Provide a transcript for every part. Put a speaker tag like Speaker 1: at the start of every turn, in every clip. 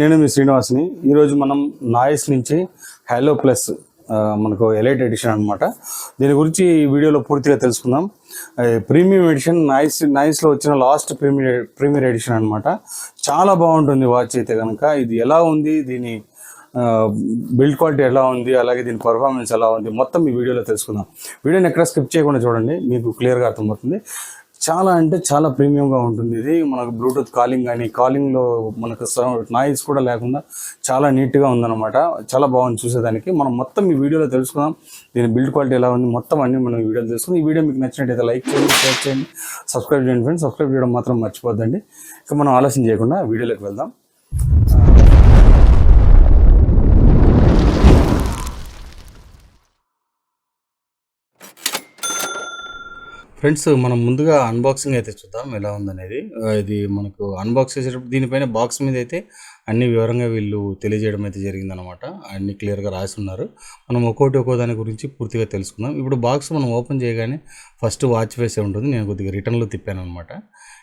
Speaker 1: నేను మీ శ్రీనివాస్ని. ఈరోజు మనం నాయిస్ నుంచి హలో ప్లస్ మనకు ఎలైట్ ఎడిషన్ అనమాట. దీని గురించి ఈ వీడియోలో పూర్తిగా తెలుసుకుందాం. ప్రీమియం ఎడిషన్ నాయిస్లో వచ్చిన లాస్ట్ ప్రీమియర్ ఎడిషన్ అనమాట. చాలా బాగుంటుంది వాచ్ అయితే కనుక. ఇది ఎలా ఉంది, దీని బిల్డ్ క్వాలిటీ ఎలా ఉంది, అలాగే దీని పర్ఫార్మెన్స్ ఎలా ఉంది, మొత్తం ఈ వీడియోలో తెలుసుకుందాం. వీడియోని ఎక్కడ స్కిప్ చేయకుండా చూడండి, మీకు క్లియర్గా అర్థమవుతుంది. చాలా అంటే చాలా ప్రీమియంగా ఉంటుంది. ఇది మనకు బ్లూటూత్ కాలింగ్ కానీ, కాలింగ్లో మనకు నాయిస్ కూడా లేకుండా చాలా నీట్గా ఉందన్నమాట. చాలా బాగుంది చూసేదానికి. మనం మొత్తం ఈ వీడియోలో తెలుసుకుందాం. దీని బిల్డ్ క్వాలిటీ ఎలా ఉంది, మొత్తం అన్ని మనం ఈ వీడియోలో తెలుసుకుందాం. ఈ వీడియో మీకు నచ్చినట్టయితే లైక్ చేయండి, షేర్ చేయండి, సబ్స్క్రైబ్ చేయండి ఫ్రెండ్స్. సబ్స్క్రైబ్ చేయడం మాత్రం మర్చిపోద్దండి. ఇక మనం ఆలస్యం చేయకుండా వీడియోలోకి వెళ్దాం. ఫ్రెండ్స్, మనం ముందుగా అన్బాక్సింగ్ అయితే చూద్దాం ఎలా ఉందనేది. ఇది మనకు అన్బాక్స్ చేసేటప్పుడు దీనిపైన బాక్స్ మీద అయితే అన్ని వివరంగా వీళ్ళు తెలియజేయడం అయితే జరిగిందనమాట. అన్ని క్లియర్గా రాసి ఉన్నారు. మనం ఒక్కో దాని గురించి పూర్తిగా తెలుసుకుందాం. ఇప్పుడు బాక్స్ మనం ఓపెన్ చేయగానే ఫస్ట్ వాచ్ ఫేసే ఉంటుంది. నేను కొద్దిగా రిటర్న్లో తిప్పాను అనమాట.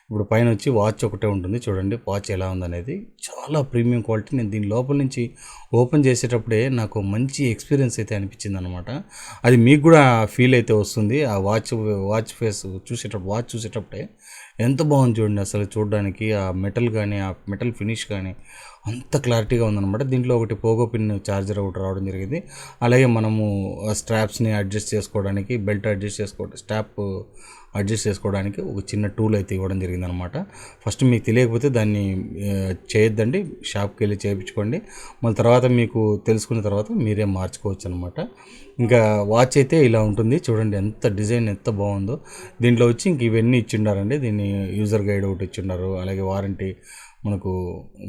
Speaker 1: ఇప్పుడు పైన వచ్చి వాచ్ ఒకటే ఉంటుంది. చూడండి వాచ్ ఎలా ఉందనేది. చాలా ప్రీమియం క్వాలిటీ. నేను దీని లోపల నుంచి ఓపెన్ చేసేటప్పుడే నాకు మంచి ఎక్స్పీరియన్స్ అయితే అనిపించింది అనమాట. అది మీకు కూడా ఫీల్ అయితే వస్తుంది. ఆ వాచ్ ఫేస్ వాచ్ చూసేటప్పుడే ఎంత బాగుంది చూడండి. అసలు చూడడానికి ఆ మెటల్ కానీ, ఆ మెటల్ ఫినిష్ కానీ అంత క్లారిటీగా ఉందన్నమాట. దీంట్లో ఒకటి పోగో పిన్ ఛార్జర్ ఒకటి రావడం జరిగింది. అలాగే మనము స్ట్రాప్స్ని అడ్జస్ట్ చేసుకోవడానికి, బెల్ట్ అడ్జస్ట్ చేసుకోవడానికి, స్ట్రాప్ అడ్జస్ట్ చేసుకోవడానికి ఒక చిన్న టూల్ అయితే ఇవ్వడం జరిగిందనమాట. ఫస్ట్ మీకు తెలియకపోతే దాన్ని చేయొద్దండి, షాప్కి వెళ్ళి చేయించుకోండి. మళ్ళీ తర్వాత మీకు తెలుసుకున్న తర్వాత మీరే మార్చుకోవచ్చు అనమాట. ఇంకా వాచ్ అయితే ఇలా ఉంటుంది. చూడండి ఎంత డిజైన్ ఎంత బాగుందో. దీంట్లో వచ్చి ఇంక ఇవన్నీ ఇచ్చిండారండి. దీన్ని యూజర్ గైడ్ ఒకటి ఇచ్చిండారు. అలాగే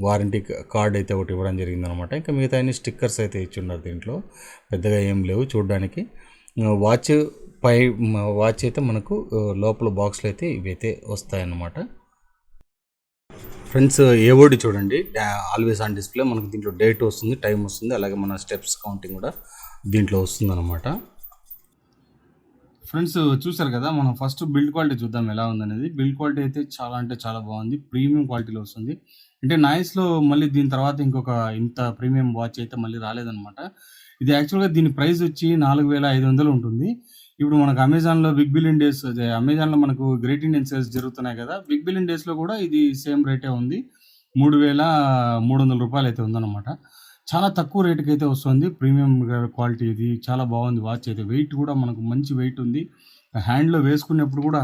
Speaker 1: వారంటీ కార్డ్ అయితే ఒకటి ఇవ్వడం జరిగిందనమాట. ఇంకా మిగతా అన్ని స్టిక్కర్స్ అయితే ఇచ్చిండారు. దీంట్లో పెద్దగా ఏం లేవు చూడడానికి. వాచ్ అయితే మనకు లోపల బాక్స్లో అయితే ఇవైతే వస్తాయన్నమాట. ఫ్రెండ్స్, ఏఓడి చూడండి, ఆల్వేస్ ఆన్ డిస్ప్లే. మనకు దీంట్లో డేట్ వస్తుంది, టైం వస్తుంది, అలాగే మన స్టెప్స్ కౌంటింగ్ కూడా దీంట్లో వస్తుంది అనమాట. ఫ్రెండ్స్, చూసారు కదా, మనం ఫస్ట్ బిల్డ్ క్వాలిటీ చూద్దాం ఎలా ఉందనేది. బిల్డ్ క్వాలిటీ అయితే చాలా అంటే చాలా బాగుంది. ప్రీమియం క్వాలిటీలో వస్తుంది. అంటే నాయిస్లో మళ్ళీ దీని తర్వాత ఇంకొక ఇంత ప్రీమియం వాచ్ అయితే మళ్ళీ రాలేదనమాట. ఇది యాక్చువల్గా దీని ప్రైస్ వచ్చి 4500 ఉంటుంది. ఇప్పుడు మనకు అమెజాన్లో బిగ్ బిలియన్ డేస్, అమెజాన్లో మనకు గ్రేట్ ఇండియన్ సేల్స్ జరుగుతున్నాయి కదా, బిగ్ బిలియన్ డేస్లో కూడా ఇది సేమ్ రేటే ఉంది. 3300 రూపాయలు అయితే ఉందన్నమాట. చాలా తక్కువ రేటుకి అయితే వస్తుంది. ప్రీమియం క్వాలిటీ ఇది. చాలా బాగుంది వాచ్ అయితే. వెయిట్ కూడా మనకు మంచి వెయిట్ ఉంది. హ్యాండ్లో వేసుకునేప్పుడు కూడా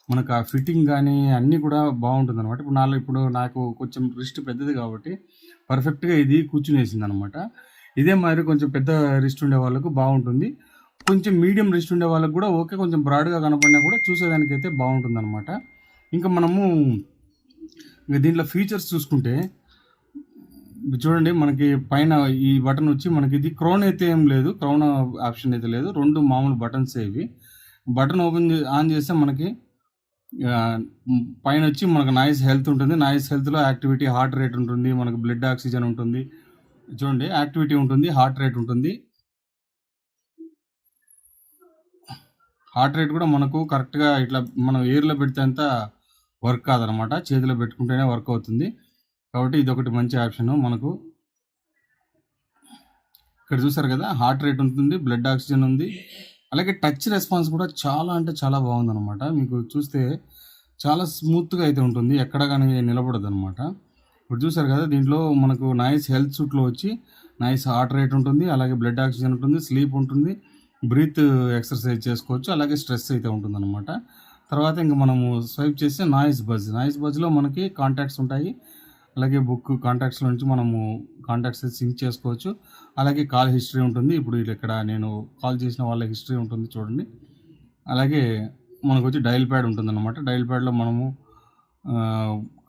Speaker 1: మనకు ఆ ఫిట్టింగ్ కానీ అన్నీ కూడా బాగుంటుంది అనమాట. ఇప్పుడు నాకు కొంచెం రిస్ట్ పెద్దది కాబట్టి పర్ఫెక్ట్గా ఇది కూర్చునేసింది అనమాట. ఇదే మరి కొంచెం పెద్ద రిస్ట్ ఉండే వాళ్ళకు బాగుంటుంది. కొంచెం మీడియం రిస్ట్ ఉండే వాళ్ళకి కూడా ఓకే, కొంచెం బ్రాడ్గా కనపడినా కూడా చూసేదానికైతే బాగుంటుంది అనమాట. ఇంకా మనము దీంట్లో ఫీచర్స్ చూసుకుంటే చూడండి, మనకి పైన ఈ బటన్ వచ్చి మనకి ఇది క్రౌన్ అయితే ఏం లేదు, క్రౌన్ ఆప్షన్ అయితే లేదు. 2 మామూలు బటన్స్ ఇవి. బటన్ ఆన్ చేస్తే మనకి పైన వచ్చి మనకు నాయిస్ హెల్త్ ఉంటుంది. నాయిస్ హెల్త్లో యాక్టివిటీ, హార్ట్ రేట్ ఉంటుంది, మనకు బ్లడ్ ఆక్సిజన్ ఉంటుంది. చూడండి, యాక్టివిటీ ఉంటుంది, హార్ట్ రేట్ ఉంటుంది. హార్ట్ రేట్ కూడా మనకు కరెక్ట్గా ఇట్లా మనం ఎయిర్లో పెడితే అంతా వర్క్ కాదనమాట, చేతిలో పెట్టుకుంటేనే వర్క్ అవుతుంది. కాబట్టి ఇది ఒకటి మంచి ఆప్షన్ మనకు. ఇక్కడ చూసారు కదా, హార్ట్ రేట్ ఉంటుంది, బ్లడ్ ఆక్సిజన్ ఉంది, అలాగే టచ్ రెస్పాన్స్ కూడా చాలా అంటే చాలా బాగుందన్నమాట. మీకు చూస్తే చాలా స్మూత్గా అయితే ఉంటుంది, ఎక్కడ కానీ నిలబడదు అనమాట. ఇప్పుడు చూసారు కదా, దీంట్లో మనకు నాయిస్ హెల్త్ సూట్లో వచ్చి నాయిస్ హార్ట్ రేట్ ఉంటుంది, అలాగే బ్లడ్ ఆక్సిజన్ ఉంటుంది, స్లీప్ ఉంటుంది, బ్రీత్ ఎక్సర్సైజ్ చేసుకోవచ్చు, అలాగే స్ట్రెస్ అయితే ఉంటుంది అనమాట. తర్వాత ఇంకా మనము స్వైప్ చేస్తే నాయిస్ బజ్లో మనకి కాంటాక్ట్స్ ఉంటాయి. అలాగే బుక్ కాంటాక్ట్స్లో నుంచి మనము కాంటాక్ట్స్ సింక్ చేసుకోవచ్చు. అలాగే కాల్ హిస్టరీ ఉంటుంది. ఇప్పుడు ఇక్కడ నేను కాల్ చేసిన వాళ్ళ హిస్టరీ ఉంటుంది చూడండి. అలాగే మనకు వచ్చి డయల్ ప్యాడ్ ఉంటుంది అనమాట. డయల్ ప్యాడ్లో మనము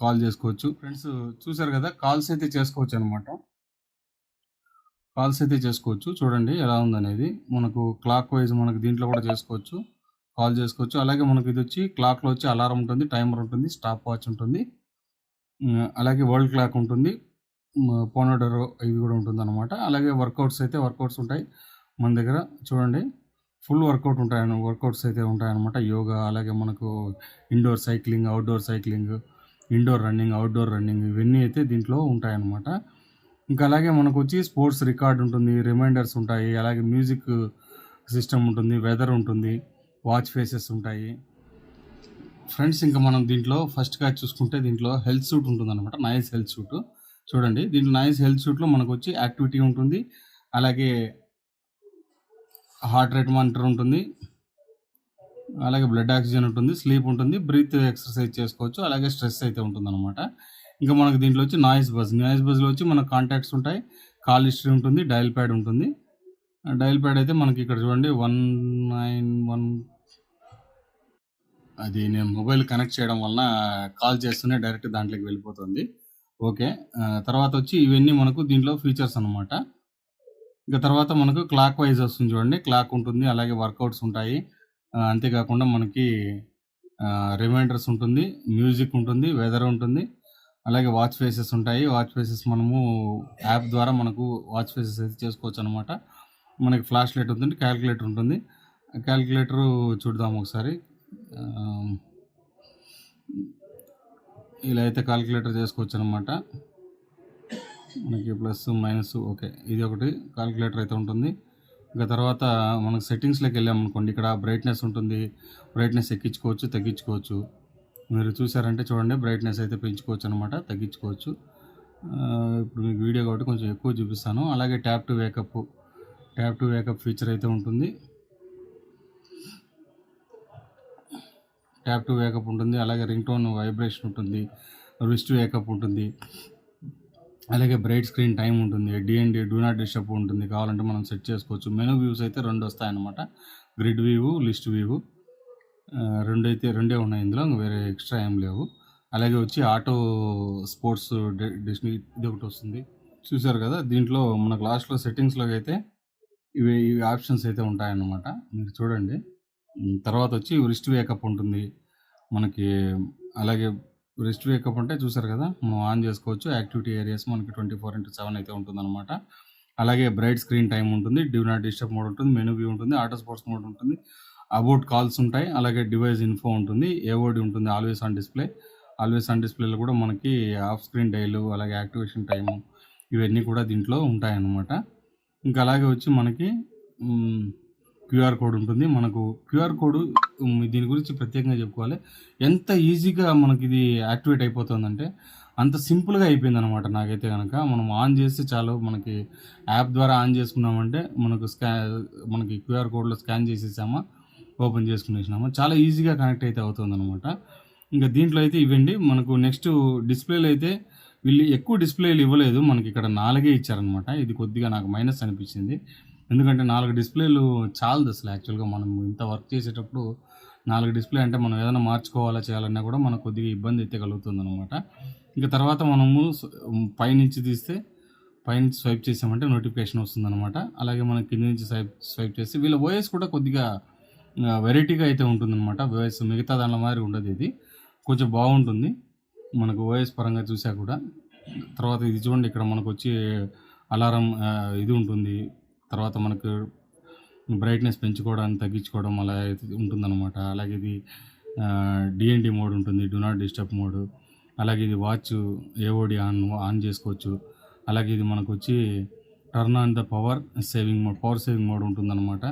Speaker 1: కాల్ చేసుకోవచ్చు. ఫ్రెండ్స్, చూసారు కదా, కాల్స్ అయితే చేసుకోవచ్చు అనమాట. చూడండి ఎలా ఉందనేది. మనకు క్లాక్ వైజ్ మనకు దీంట్లో కూడా కాల్ చేసుకోవచ్చు. అలాగే మనకు ఇది వచ్చి క్లాక్లో వచ్చి అలారం ఉంటుంది, టైమర్ ఉంటుంది, స్టాప్ వాచ్ ఉంటుంది, అలాగే వరల్డ్ క్లాక్ ఉంటుంది, పోనోడరో ఇవి కూడా ఉంటుంది అనమాట. అలాగే వర్కౌట్స్ ఉంటాయి మన దగ్గర. చూడండి, ఫుల్ వర్కౌట్స్ అయితే ఉంటాయన్నమాట. యోగా, అలాగే మనకు indoor cycling, outdoor cycling, indoor running, outdoor running, ఇవన్నీ అయితే దీంట్లో ఉంటాయన్నమాట. ఇంకా అలాగే మనకు వచ్చి స్పోర్ట్స్ రికార్డ్ ఉంటుంది, రిమైండర్స్ ఉంటాయి, అలాగే మ్యూజిక్ సిస్టమ్ ఉంటుంది, వెదర్ ఉంటుంది, వాచ్ ఫేసెస్ ఉంటాయి. ఫ్రెండ్స్ ఇంకా మనం దీంట్లో ఫస్ట్గా చూసుకుంటే దీంట్లో హెల్త్ సూట్ ఉంటుంది అనమాట, నాయిస్ హెల్త్ సూట్. చూడండి దీంట్లో నాయిస్ హెల్త్ సూట్లో మనకు వచ్చి యాక్టివిటీ ఉంటుంది, అలాగే హార్ట్ రేట్ మానిటర్ ఉంటుంది, అలాగే బ్లడ్ ఆక్సిజన్ ఉంటుంది, స్లీప్ ఉంటుంది, బ్రీత్ ఎక్సర్సైజ్ చేసుకోవచ్చు, అలాగే స్ట్రెస్ అయితే ఉంటుంది అనమాట. ఇంకా మనకు దీంట్లో వచ్చి నాయిస్ బజ్లో వచ్చి మన కాంటాక్ట్స్ ఉంటాయి, కాల్ హిస్టరీ ఉంటుంది, డయల్ ప్యాడ్ ఉంటుంది. డయల్ ప్యాడ్ అయితే మనకి ఇక్కడ చూడండి 191, అది నేను మొబైల్ కనెక్ట్ చేయడం వలన కాల్ చేస్తూనే డైరెక్ట్ దాంట్లోకి వెళ్ళిపోతుంది. ఓకే. తర్వాత వచ్చి ఇవన్నీ మనకు దీంట్లో ఫీచర్స్ అనమాట. ఇంకా తర్వాత మనకు క్లాక్ వైజ్ వస్తుంది చూడండి, క్లాక్ ఉంటుంది, అలాగే వర్కౌట్స్ ఉంటాయి. అంతేకాకుండా మనకి రిమైండర్స్ ఉంటుంది, మ్యూజిక్ ఉంటుంది, వెదర్ ఉంటుంది, అలాగే వాచ్ ఫేసెస్ ఉంటాయి. వాచ్ ఫేసెస్ మనము యాప్ ద్వారా మనకు వాచ్ ఫేసెస్ అయితే చేసుకోవచ్చు అనమాట. మనకి ఫ్లాష్ లైట్ ఉంటుంది, క్యాలిక్యులేటర్ ఉంటుంది. క్యాలిక్యులేటరు చూద్దాం ఒకసారి. ఇలా అయితే క్యాలిక్యులేటర్ చేసుకోవచ్చు అనమాట. మనకి ప్లస్ మైనస్, ఓకే, ఇది ఒకటి క్యాలిక్యులేటర్ అయితే ఉంటుంది. ఇంకా తర్వాత మనకు సెట్టింగ్స్లోకి వెళ్ళామనుకోండి, ఇక్కడ బ్రైట్నెస్ ఉంటుంది, బ్రైట్నెస్ ఎక్కించుకోవచ్చు, తగ్గించుకోవచ్చు. మీరు చూసారంటే చూడండి, బ్రైట్నెస్ అయితే పెంచుకోవచ్చు అనమాట, తగ్గించుకోవచ్చు. ఇప్పుడు మీకు వీడియో కాబట్టి కొంచెం ఎక్కువ చూపిస్తాను. అలాగే ట్యాప్ టు వేకప్ ఫీచర్ అయితే ఉంటుంది. ట్యాప్ టు వేకప్ ఉంటుంది, అలాగే రింగ్ టోన్ వైబ్రేషన్ ఉంటుంది, రిస్ట్ వేకప్ ఉంటుంది, అలాగే బ్రైట్ స్క్రీన్ టైం ఉంటుంది, డిఎన్డి డూ నాట్ డిస్టర్బ్ ఉంటుంది, కావాలంటే మనం సెట్ చేసుకోవచ్చు. మెనూ వ్యూస్ అయితే 2 వస్తాయన్నమాట, గ్రిడ్ వ్యూ, లిస్ట్ వ్యూ, రెండే ఉన్నాయి ఇందులో, వేరే ఎక్స్ట్రా ఏం లేవు. అలాగే వచ్చి ఆటో స్పోర్ట్స్ డిస్నీ ఇది ఒకటి వస్తుంది, చూసారు కదా. దీంట్లో మనకు లాస్ట్లో సెట్టింగ్స్లో అయితే ఇవి ఆప్షన్స్ అయితే ఉంటాయన్నమాట, మీరు చూడండి. తర్వాత వచ్చి రిస్ట్ వేకప్ ఉంటుంది మనకి, అలాగే రిస్ట్ వేకప్ అంటే చూసారు కదా, మనం ఆన్ చేసుకోవచ్చు. యాక్టివిటీ ఏరియాస్ మనకి 24/7 అయితే ఉంటుందన్నమాట. అలాగే బ్రైట్ స్క్రీన్ టైం ఉంటుంది, డూ నాట్ డిస్టర్బ్ మోడ్ ఉంటుంది, మెనూ వ్యూ ఉంటుంది, ఆటో స్పోర్ట్స్ మోడ్ ఉంటుంది, అబౌట్ కాల్స్ ఉంటాయి, అలాగే డివైస్ ఇన్ఫో ఉంటుంది, ఏఓడి ఉంటుంది, ఆల్వేస్ ఆన్ డిస్ప్లేలో కూడా మనకి ఆఫ్ స్క్రీన్ డైలు, అలాగే యాక్టివేషన్ టైము, ఇవన్నీ కూడా దీంట్లో ఉంటాయన్నమాట. ఇంకా అలాగే వచ్చి మనకి క్యూఆర్ కోడ్ ఉంటుంది. మనకు క్యూఆర్ కోడ్ దీని గురించి ప్రత్యేకంగా చెప్పుకోవాలి, ఎంత ఈజీగా మనకి ఇది యాక్టివేట్ అయిపోతుందంటే అంత సింపుల్గా అయిపోయింది అనమాట. నాకైతే కనుక మనం ఆన్ చేస్తే చాలు, మనకి యాప్ ద్వారా ఆన్ చేసుకున్నామంటే మనకి క్యూఆర్ కోడ్లో స్కాన్ చేసేసామా, ఓపెన్ చేసుకునేసినామా, చాలా ఈజీగా కనెక్ట్ అయితే అవుతుంది అనమాట. ఇంకా దీంట్లో అయితే ఇవ్వండి. మనకు నెక్స్ట్ డిస్ప్లేలు అయితే వీళ్ళు ఎక్కువ డిస్ప్లేలు ఇవ్వలేదు, మనకి ఇక్కడ 4 ఇచ్చారనమాట. ఇది కొద్దిగా నాకు మైనస్ అనిపించింది, ఎందుకంటే 4 డిస్ప్లేలు చాలదు అసలు. యాక్చువల్గా మనం ఇంత వర్క్ చేసేటప్పుడు 4 డిస్ప్లే అంటే మనం ఏదైనా మార్చుకోవాలా చేయాలన్నా కూడా మనకు కొద్దిగా ఇబ్బంది అయితే కలుగుతుంది అనమాట. ఇంకా తర్వాత మనము పైనుంచి స్వైప్ చేసామంటే నోటిఫికేషన్ వస్తుందన్నమాట. అలాగే మనం కింద నుంచి స్వైప్ చేసి, వీళ్ళ ఓఎస్ కూడా కొద్దిగా వెరైటీగా అయితే ఉంటుందన్నమాట. ఓఎస్ మిగతా దానిలో మాదిరి ఉండదు, ఇది కొంచెం బాగుంటుంది మనకు ఓఎస్ పరంగా చూసా కూడా. తర్వాత ఇది చూడండి, ఇక్కడ మనకు వచ్చి అలారం ఇది ఉంటుంది, తర్వాత మనకు బ్రైట్నెస్ పెంచుకోవడానికి తగ్గించుకోవడం అలా ఉంటుందన్నమాట. అలాగే ఇది డిఎన్డి మోడ్ ఉంటుంది, డూ నాట్ డిస్టర్బ్ మోడ్, అలాగే ఇది వాచ్ ఏఓడి ఆన్ చేసుకోవచ్చు. అలాగే ఇది మనకు వచ్చి turn on the power saving mode ఉంటుందన్నమాట.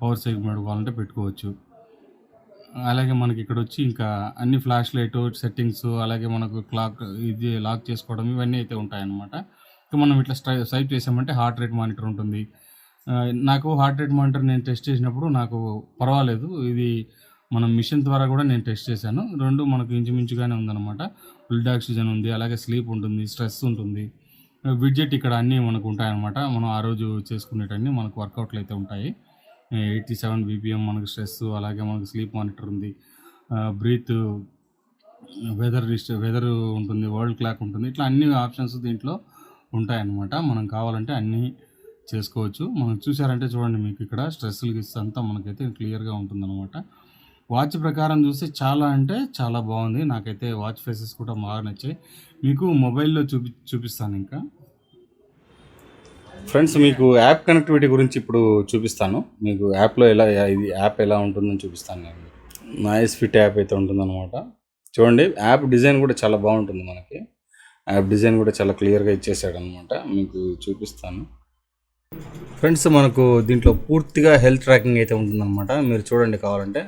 Speaker 1: పవర్ సేవింగ్ మోడ్ కావాలంటే పెట్టుకోవచ్చు. అలాగే మనకి ఇక్కడ వచ్చి ఇంకా అన్ని ఫ్లాష్ లైట్ సెట్టింగ్స్, అలాగే మనకు ఇది లాక్ చేసుకోవడం, ఇవన్నీ అయితే ఉంటాయన్నమాట. ఇంకా మనం ఇట్లా స్వైప్ చేసామంటే హార్ట్ రేట్ మానిటర్ ఉంటుంది. నాకు హార్ట్ రేట్ మానిటర్ నేను టెస్ట్ చేసినప్పుడు నాకు పర్వాలేదు, ఇది మనం మిషన్ ద్వారా కూడా నేను టెస్ట్ చేశాను, 2 మనకు ఇంచుమించుగానే ఉందన్నమాట. బ్లడ్ ఆక్సిజన్ ఉంది, అలాగే స్లీప్ ఉంటుంది, స్ట్రెస్ ఉంటుంది, విడ్జెట్ ఇక్కడ అన్నీ మనకు ఉంటాయన్నమాట. మనం ఆ రోజు చేసుకునేటన్నీ మనకు వర్కౌట్లు అయితే ఉంటాయి. 87 BPM మనకు స్ట్రెస్, అలాగే మనకు స్లీప్ మానిటర్ ఉంది, బ్రీత్, వెదర్ ఉంటుంది, వరల్డ్ క్లాక్ ఉంటుంది, ఇట్లా అన్ని ఆప్షన్స్ దీంట్లో ఉంటాయన్నమాట. మనం కావాలంటే అన్నీ చేసుకోవచ్చు. మనం చూసారంటే చూడండి, మీకు ఇక్కడ స్ట్రెస్ గిస్ అంతా మనకైతే క్లియర్గా ఉంటుందన్నమాట. వాచ్ ప్రకారం చూస్తే చాలా అంటే చాలా బాగుంది, నాకైతే వాచ్ ఫేసెస్ కూడా బాగా నచ్చాయి. మీకు మొబైల్లో చూపిస్తాను. ఇంకా ఫ్రెండ్స్ మీకు యాప్ కనెక్టివిటీ గురించి ఇప్పుడు చూపిస్తాను. మీకు యాప్లో ఇది యాప్ ఎలా ఉంటుందని చూపిస్తాను నేను. నాయిస్ ఫిట్ యాప్ అయితే ఉంటుందన్నమాట. చూడండి, యాప్ డిజైన్ కూడా చాలా బాగుంటుంది మనకి. యాప్ డిజైన్ కూడా చాలా క్లియర్గా ఇచ్చేసాడు అనమాట. మీకు చూపిస్తాను ఫ్రెండ్స్. మనకు దీంట్లో పూర్తిగా హెల్త్ ట్రాకింగ్ అయితే ఉంటుందన్నమాట. మీరు చూడండి కావాలంటే.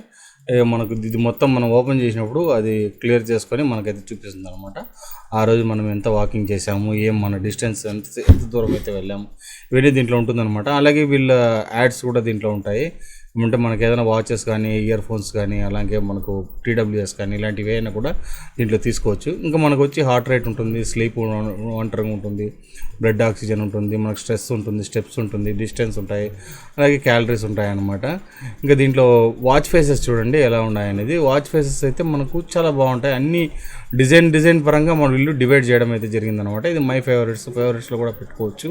Speaker 1: మనకు ఇది మొత్తం మనం ఓపెన్ చేసినప్పుడు అది క్లియర్ చేసుకొని మనకైతే చూపిస్తుంది అనమాట. ఆ రోజు మనం ఎంత వాకింగ్ చేసాము, మన డిస్టెన్స్ ఎంత దూరం అయితే వెళ్ళాము, ఇవన్నీ దీంట్లో ఉంటుందన్నమాట. అలాగే వీళ్ళ యాడ్స్ కూడా దీంట్లో ఉంటాయి. అంటే మనకి ఏదైనా వాచెస్ కానీ, ఇయర్ ఫోన్స్ కానీ, అలాగే మనకు టీడబ్ల్యూఎస్ కానీ ఇలాంటివి అయినా కూడా దీంట్లో తీసుకోవచ్చు. ఇంకా మనకు వచ్చి హార్ట్ రేట్ ఉంటుంది, స్లీప్ వాంటరింగ్ ఉంటుంది, బ్లడ్ ఆక్సిజన్ ఉంటుంది, మనకు స్ట్రెస్ ఉంటుంది, స్టెప్స్ ఉంటుంది, డిస్టెన్స్ ఉంటాయి, అలాగే క్యాలరీస్ ఉంటాయి అన్నమాట. ఇంకా దీంట్లో వాచ్ ఫేసెస్ చూడండి ఎలా ఉన్నాయనేది. వాచ్ ఫేసెస్ అయితే మనకు చాలా బాగుంటాయి. అన్ని డిజైన్ పరంగా మన వీళ్ళు డివైడ్ చేయడం అయితే జరిగిందనమాట. ఇది మై ఫేవరెట్స్లో కూడా పెట్టుకోవచ్చు.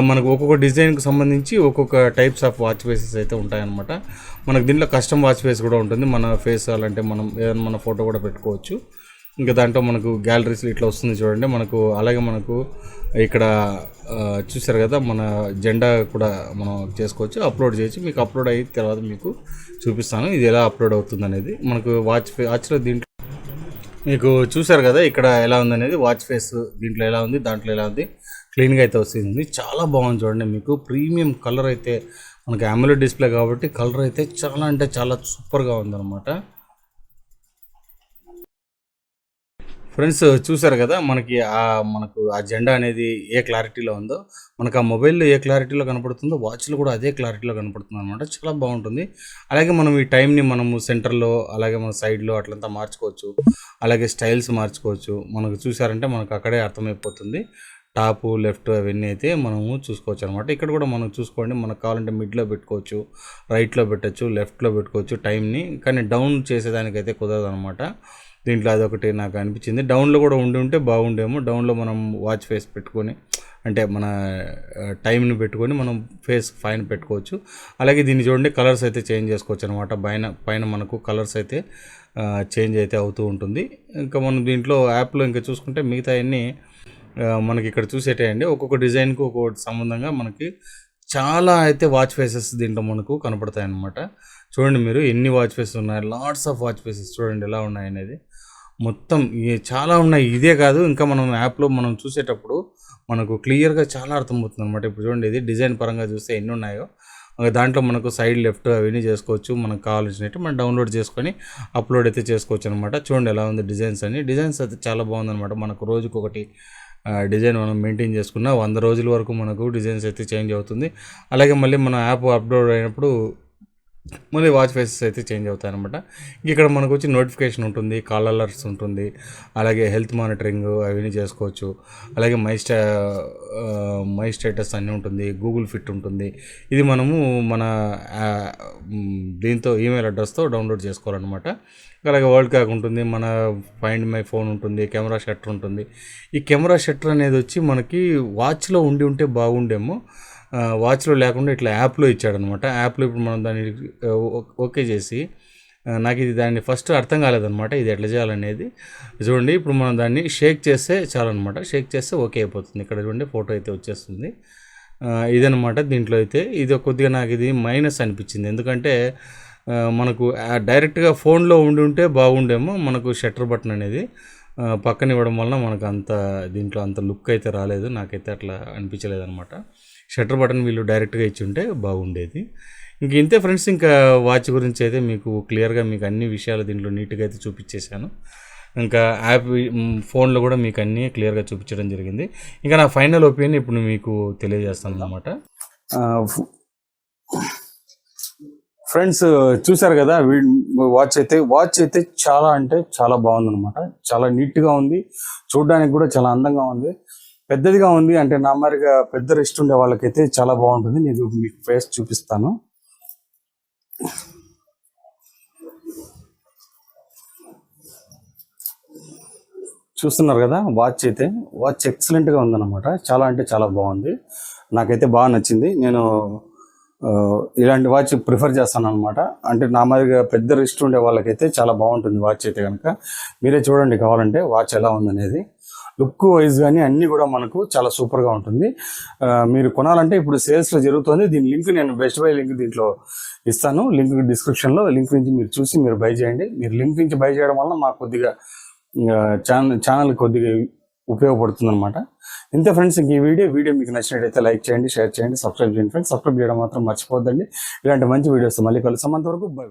Speaker 1: మనకు ఒక్కొక్క డిజైన్కి సంబంధించి ఒక్కొక్క టైప్స్ ఆఫ్ వాచ్ ఫేసెస్ అయితే ఉంటాయన్నమాట. మనకు దీంట్లో కస్టమ్ వాచ్ ఫేస్ కూడా ఉంటుంది. మన ఫేస్ అలాంటి మనం ఏదైనా మన ఫోటో కూడా పెట్టుకోవచ్చు. ఇంకా దాంట్లో మనకు గ్యాలరీస్ ఇట్లా వస్తుంది చూడండి మనకు. అలాగే మనకు ఇక్కడ చూసారు కదా, మన జెండా కూడా మనం చేసుకోవచ్చు, అప్లోడ్ చేయొచ్చు. మీకు అప్లోడ్ అయిన తర్వాత మీకు చూపిస్తాను ఇది ఎలా అప్లోడ్ అవుతుంది అనేది. మనకు వాచ్లో దీంట్లో మీకు చూసారు కదా ఇక్కడ ఎలా ఉందనేది. వాచ్ ఫేస్ దీంట్లో ఎలా ఉంది, దాంట్లో ఎలా ఉంది, క్లీన్గా అయితే వస్తుంది. చాలా బాగుంది చూడండి. మీకు ప్రీమియం కలర్ అయితే మనకి AMOLED డిస్ప్లే కాబట్టి కలర్ అయితే చాలా అంటే చాలా సూపర్గా ఉందన్నమాట. ఫ్రెండ్స్ చూసారు కదా మనకు ఆ జెండా అనేది ఏ క్లారిటీలో ఉందో, మనకు ఆ మొబైల్లో ఏ క్లారిటీలో కనపడుతుందో వాచ్లో కూడా అదే క్లారిటీలో కనపడుతుంది అనమాట. చాలా బాగుంటుంది. అలాగే మనం ఈ టైంని మనము సెంటర్లో అలాగే మన సైడ్లో అట్లంతా మార్చుకోవచ్చు. అలాగే స్టైల్స్ మార్చుకోవచ్చు. మనకు చూసారంటే మనకు అక్కడే అర్థమైపోతుంది. టాపు లెఫ్ట్ అవన్నీ అయితే మనము చూసుకోవచ్చు అనమాట. ఇక్కడ కూడా మనం చూసుకోండి, మనకు కావాలంటే మిడ్లో పెట్టుకోవచ్చు, రైట్లో పెట్టచ్చు, లెఫ్ట్లో పెట్టుకోవచ్చు టైంని. కానీ డౌన్ చేసేదానికైతే కుదరదు అనమాట. దీంట్లో అదొకటి నాకు అనిపించింది. డౌన్లో కూడా ఉంటే బాగుండేమో. డౌన్లో మనం వాచ్ ఫేస్ పెట్టుకొని, అంటే మన టైంని పెట్టుకొని మనం ఫేస్ ఫైన్ పెట్టుకోవచ్చు. అలాగే దీన్ని చూడండి కలర్స్ అయితే చేంజ్ చేసుకోవచ్చు అనమాట. పైన మనకు కలర్స్ అయితే చేంజ్ అయితే అవుతూ ఉంటుంది. ఇంకా మనం దీంట్లో యాప్లో ఇంకా చూసుకుంటే మిగతా అన్నీ మనకి ఇక్కడ చూసేటండి. ఒక్కొక్క డిజైన్కి ఒక్కొక్కటి సంబంధంగా మనకి చాలా అయితే వాచ్ ఫేసెస్ దీంట్లో మనకు కనపడతాయి అన్నమాట. చూడండి మీరు ఎన్ని వాచ్ ఫేసెస్ ఉన్నాయి, లాట్స్ ఆఫ్ వాచ్ ఫేసెస్ చూడండి ఎలా ఉన్నాయి అనేది. మొత్తం చాలా ఉన్నాయి. ఇదే కాదు, ఇంకా మనం యాప్లో మనం చూసేటప్పుడు మనకు క్లియర్గా చాలా అర్థమవుతుంది అనమాట. ఇప్పుడు చూడండి ఇది డిజైన్ పరంగా చూస్తే ఎన్ని ఉన్నాయో దాంట్లో మనకు సైడ్ లెఫ్ట్ అవన్నీ చేసుకోవచ్చు. మనకు కావాల్సినట్టు మనం డౌన్లోడ్ చేసుకొని అప్లోడ్ అయితే చేసుకోవచ్చు అనమాట. చూడండి ఎలా ఉంది డిజైన్స్ అయితే చాలా బాగుందన్నమాట. మనకు రోజుకొకటి డిజైన్ మనం మెయింటైన్ చేసుకున్న 100 రోజుల వరకు మనకు డిజైన్స్ అయితే చేంజ్ అవుతుంది. అలాగే మళ్ళీ మన యాప్ అప్లోడ్ అయినప్పుడు మళ్ళీ వాచ్ ఫేసెస్ అయితే చేంజ్ అవుతాయి అనమాట. ఇక్కడ మనకు వచ్చి నోటిఫికేషన్ ఉంటుంది, కాల్ అలర్ట్స్ ఉంటుంది, అలాగే హెల్త్ మానిటరింగ్ అవన్నీ చేసుకోవచ్చు. అలాగే మై స్టేటస్ అన్నీ ఉంటుంది, గూగుల్ ఫిట్ ఉంటుంది. ఇది మనము మన దీంతో ఈమెయిల్ అడ్రస్తో డౌన్లోడ్ చేసుకోవాలన్నమాట. అలాగే వరల్డ్ క్లాక్ ఉంటుంది, మన ఫైండ్ మై ఫోన్ ఉంటుంది, కెమెరా షట్టర్ ఉంటుంది. ఈ కెమెరా షట్టర్ అనేది వచ్చి మనకి వాచ్లో ఉంటే బాగుండేమో. వాచ్లో లేకుండా ఇట్లా యాప్లో ఇచ్చాడనమాట. యాప్లో ఇప్పుడు మనం దాన్ని ఓకే చేసి, నాకు ఇది దాన్ని ఫస్ట్ అర్థం కాలేదనమాట ఇది ఎట్లా చేయాలనేది. చూడండి ఇప్పుడు మనం దాన్ని షేక్ చేస్తే చాలన్నమాట. షేక్ చేస్తే ఓకే అయిపోతుంది. ఇక్కడ చూడండి ఫోటో అయితే వచ్చేస్తుంది. ఇదనమాట. దీంట్లో అయితే ఇది కొద్దిగా నాకు ఇది మైనస్ అనిపించింది. ఎందుకంటే మనకు డైరెక్ట్గా ఫోన్లో ఉంటే బాగుండేమో. మనకు షట్టర్ బటన్ అనేది పక్కన ఇవ్వడం వలన మనకు దీంట్లో అంత లుక్ అయితే రాలేదు. నాకైతే అట్లా అనిపించలేదు అనమాట. షట్టర్ బటన్ వీళ్ళు డైరెక్ట్గా ఇచ్చి ఉంటే బాగుండేది. ఇంతే ఫ్రెండ్స్. ఇంకా వాచ్ గురించి అయితే మీకు క్లియర్గా మీకు అన్ని విషయాలు దీంట్లో నీట్గా అయితే చూపించేశాను. ఇంకా యాప్ ఫోన్లో కూడా మీకు అన్నీ క్లియర్గా చూపించడం జరిగింది. ఇంకా నా ఫైనల్ ఒపీనియన్ ఇప్పుడు మీకు తెలియజేస్తాను అన్నమాట. ఫ్రెండ్స్ చూసారు కదా వాచ్ అయితే చాలా అంటే చాలా బాగుందన్నమాట. చాలా నీట్గా ఉంది, చూడడానికి కూడా చాలా అందంగా ఉంది, పెద్దదిగా ఉంది. అంటే నా మరిగా పెద్ద రెస్ట్ ఉండే వాళ్ళకైతే చాలా బాగుంటుంది. నేను మీకు ఫేస్ చూపిస్తాను. చూస్తున్నారు కదా వాచ్ ఎక్సలెంట్గా ఉందన్నమాట. చాలా అంటే చాలా బాగుంది, నాకైతే బాగా నచ్చింది. నేను ఇలాంటి వాచ్ ప్రిఫర్ చేస్తాను అనమాట. అంటే నా మాదిరిగా పెద్ద రిస్ట్ ఉండే వాళ్ళకైతే చాలా బాగుంటుంది వాచ్ అయితే కనుక. మీరే చూడండి కావాలంటే వాచ్ ఎలా ఉందనేది. లుక్ వైజ్ కానీ అన్నీ కూడా మనకు చాలా సూపర్గా ఉంటుంది. మీరు కొనాలంటే ఇప్పుడు సేల్స్లో జరుగుతుంది. దీని లింక్ నేను బెస్ట్ బై లింక్ దీంట్లో ఇస్తాను. లింక్ డిస్క్రిప్షన్లో, లింక్ నుంచి మీరు చూసి మీరు బై చేయండి. మీరు లింక్ నుంచి బై చేయడం వల్ల మాకు కొద్దిగా ఛానల్ కొద్దిగా ఉపయోగపడుతుంది అనమాట. ఇంతే ఫ్రెండ్స్, ఇంక ఈ వీడియో మీకు నచ్చినట్టయితే లైక్ చేయండి, షేర్ చేయండి, సబ్స్క్రైబ్ చేయండి ఫ్రెండ్స్. సబ్స్క్రైబ్ చేయడం మాత్రం మర్చిపోద్దండి. ఇలాంటి మంచి వీడియోస్ మళ్ళీ కలుస్తాం. అంతవరకు బై.